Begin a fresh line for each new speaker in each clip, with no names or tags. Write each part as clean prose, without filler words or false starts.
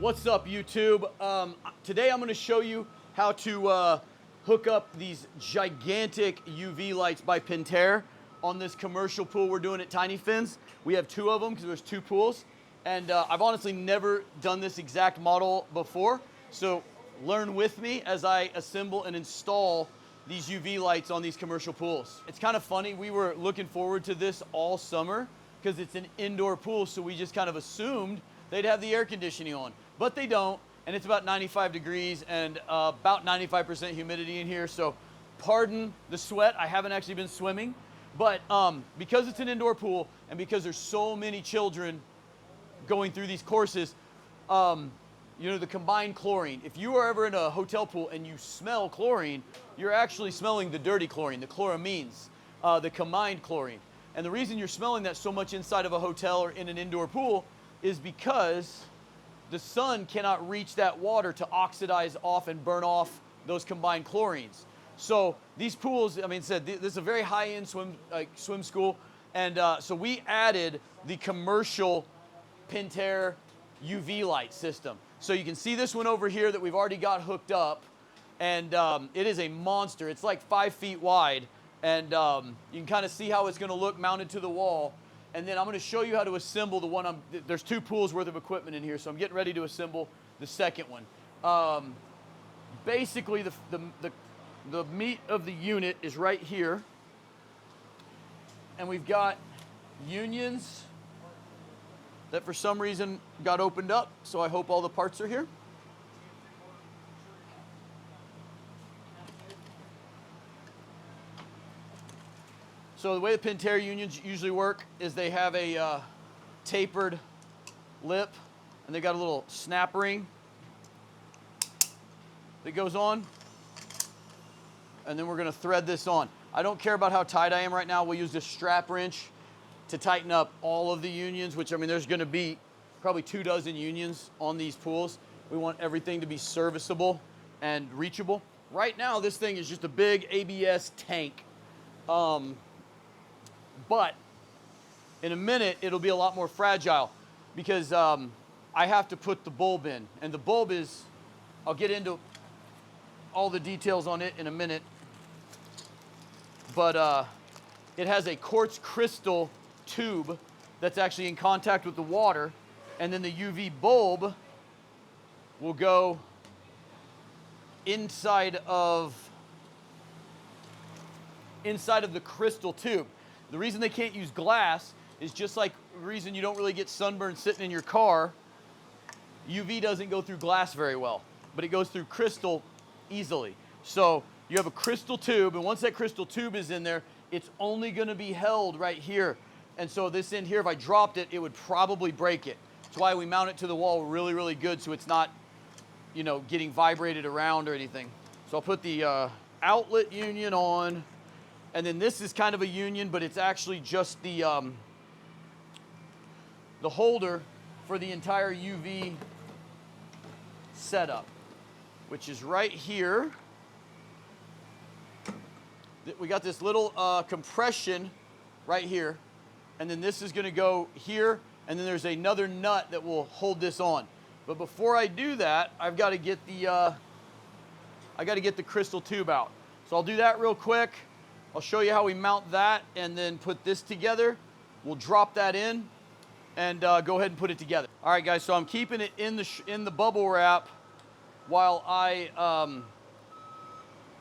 What's up, YouTube? Today I'm going to show you how to hook up these gigantic UV lights by Pentair on this commercial pool we're doing at Tiny Fins. We have two of them because there's two pools, and I've honestly never done this exact model before, so learn with me as I assemble and install these UV lights on these commercial pools. It's kind of funny, we were looking forward to this all summer because it's an indoor pool, so we just kind of assumed they'd have the air conditioning on, but they don't, and it's about 95 degrees and about 95% humidity in here, so pardon the sweat. I haven't actually been swimming, but because it's an indoor pool and because there's so many children going through these courses, you know, the combined chlorine, if you are ever in a hotel pool and you smell chlorine, you're actually smelling the dirty chlorine, the chloramines, the combined chlorine. And the reason you're smelling that so much inside of a hotel or in an indoor pool is because the sun cannot reach that water to oxidize off and burn off those combined chlorines. So these pools, I mean, this is a very high-end swim school, and so we added the commercial Pentair UV light system. So you can see this one over here that we've already got hooked up, and it is a monster. It's like 5 feet wide, and you can kind of see how it's going to look mounted to the wall. And then I'm going to show you how to assemble the one. There's 2 pools worth of equipment in here, so I'm getting ready to assemble the second one. Basically, the meat of the unit is right here, and we've got unions that for some reason got opened up, so I hope all the parts are here. So the way the Pentair unions usually work is they have a tapered lip, and they've got a little snap ring that goes on, and then we're going to thread this on. I don't care about how tight I am right now. We'll use this strap wrench to tighten up all of the unions, which, I mean, there's going to be probably 24 unions on these pools. We want everything to be serviceable and reachable. Right now, this thing is just a big ABS tank. But in a minute, it'll be a lot more fragile because I have to put the bulb in. And the bulb is, I'll get into all the details on it in a minute, but it has a quartz crystal tube that's actually in contact with the water, and then the UV bulb will go inside of the crystal tube. The reason they can't use glass is just like the reason you don't really get sunburned sitting in your car. UV doesn't go through glass very well, but it goes through crystal easily. So you have a crystal tube, and once that crystal tube is in there, it's only going to be held right here. And so this end here, if I dropped it, it would probably break it. That's why we mount it to the wall really, really good so it's not, you know, getting vibrated around or anything. So I'll put the outlet union on. And then this is kind of a union, but it's actually just the holder for the entire UV setup, which is right here. We got this little compression right here, and then this is going to go here, and then there's another nut that will hold this on. But before I do that, I've got to get the crystal tube out. So I'll do that real quick. I'll show you how we mount that and then put this together. We'll drop that in and go ahead and put it together. All right, guys, so I'm keeping it in the bubble wrap while I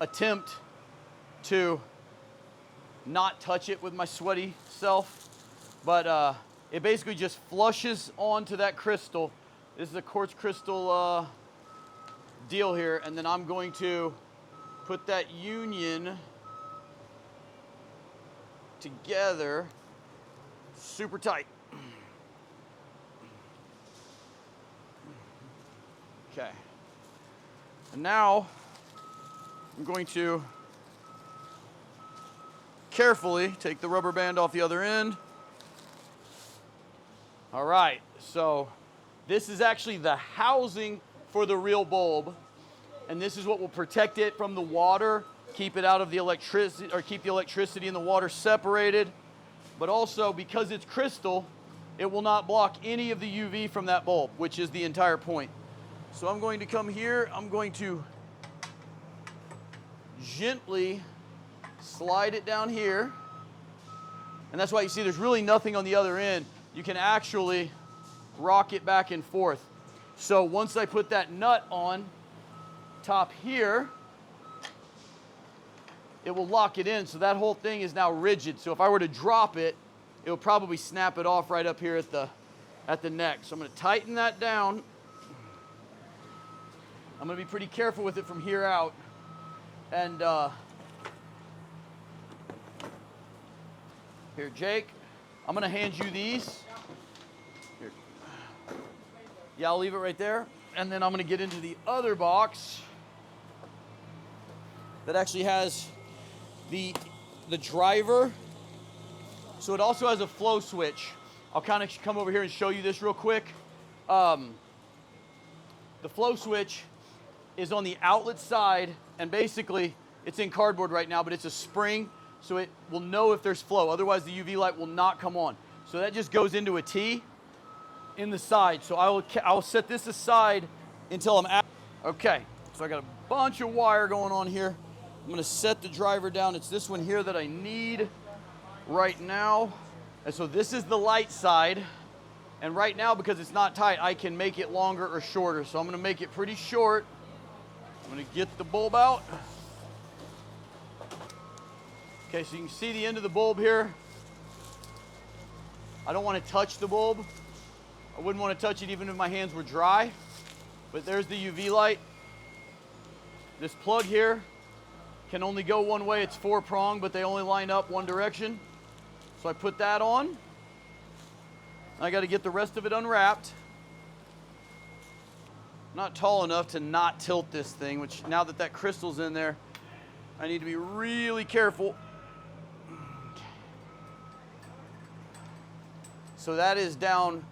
attempt to not touch it with my sweaty self. But it basically just flushes onto that crystal. This is a quartz crystal deal here, and then I'm going to put that union together super tight. Okay. And now I'm going to carefully take the rubber band off the other end. All right, so this is actually the housing for the real bulb, and this is what will protect it from the water, keep it out of the electricity, or keep the electricity and the water separated. But also, because it's crystal, it will not block any of the UV from that bulb, which is the entire point. So I'm going to come here, I'm going to gently slide it down here. And that's why you see there's really nothing on the other end. You can actually rock it back and forth. So once I put that nut on top here, it will lock it in. So that whole thing is now rigid. So if I were to drop it, it will probably snap it off right up here at the neck. So I'm going to tighten that down. I'm going to be pretty careful with it from here out. And here, Jake, I'm going to hand you these. Here. Yeah, I'll leave it right there. And then I'm going to get into the other box that actually has the driver. So it also has a flow switch. I'll kind of come over here and show you this real quick. The flow switch is on the outlet side, and basically it's in cardboard right now, but it's a spring, so it will know if there's flow. Otherwise, the UV light will not come on. So that just goes into a T in the side. So I'll set this aside until I'm out. Okay, so I got a bunch of wire going on here. I'm going to set the driver down. It's this one here that I need right now. And so this is the light side. And right now, because it's not tight, I can make it longer or shorter. So I'm going to make it pretty short. I'm going to get the bulb out. Okay, so you can see the end of the bulb here. I don't want to touch the bulb. I wouldn't want to touch it even if my hands were dry. But there's the UV light. This plug here can only go one way. It's 4-pronged, but they only line up one direction. So I put that on. I got to get the rest of it unwrapped. Not tall enough to not tilt this thing, which now that crystal's in there, I need to be really careful. So that is down,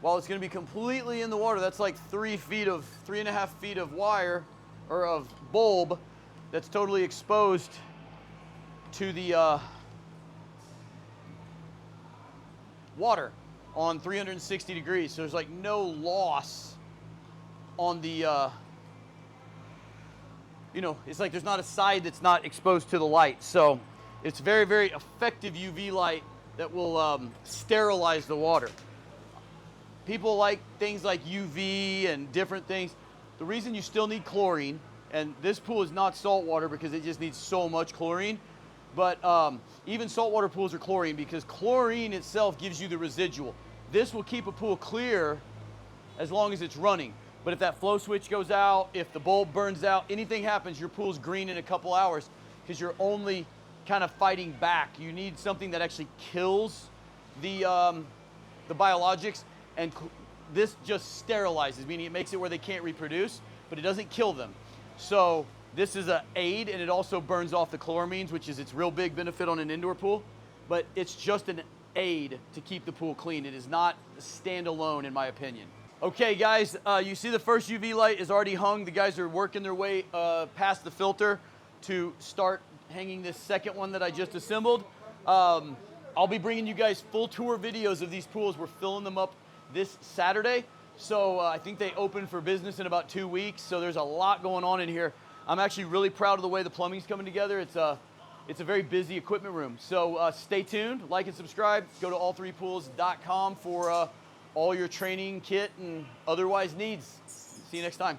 while it's going to be completely in the water, that's like 3.5 feet of wire, or of bulb, that's totally exposed to the water on 360 degrees. So there's like no loss on the, it's like there's not a side that's not exposed to the light. So it's very, very effective UV light that will sterilize the water. People like things like UV and different things. The reason you still need chlorine, and this pool is not salt water because it just needs so much chlorine, but even saltwater pools are chlorine because chlorine itself gives you the residual. This will keep a pool clear as long as it's running. But if that flow switch goes out, if the bulb burns out, anything happens, your pool's green in a couple hours because you're only kind of fighting back. You need something that actually kills the biologics, and this just sterilizes, meaning it makes it where they can't reproduce, but it doesn't kill them. So this is an aid, and it also burns off the chloramines, which is its real big benefit on an indoor pool, but it's just an aid to keep the pool clean. It is not standalone, in my opinion. Okay, guys, you see the first UV light is already hung. The guys are working their way past the filter to start hanging this second one that I just assembled. I'll be bringing you guys full tour videos of these pools. We're filling them up this Saturday. So I think they open for business in about 2 weeks. So there's a lot going on in here. I'm actually really proud of the way the plumbing's coming together. It's a very busy equipment room. So stay tuned, like and subscribe. Go to all3pools.com for all your training kit and otherwise needs. See you next time.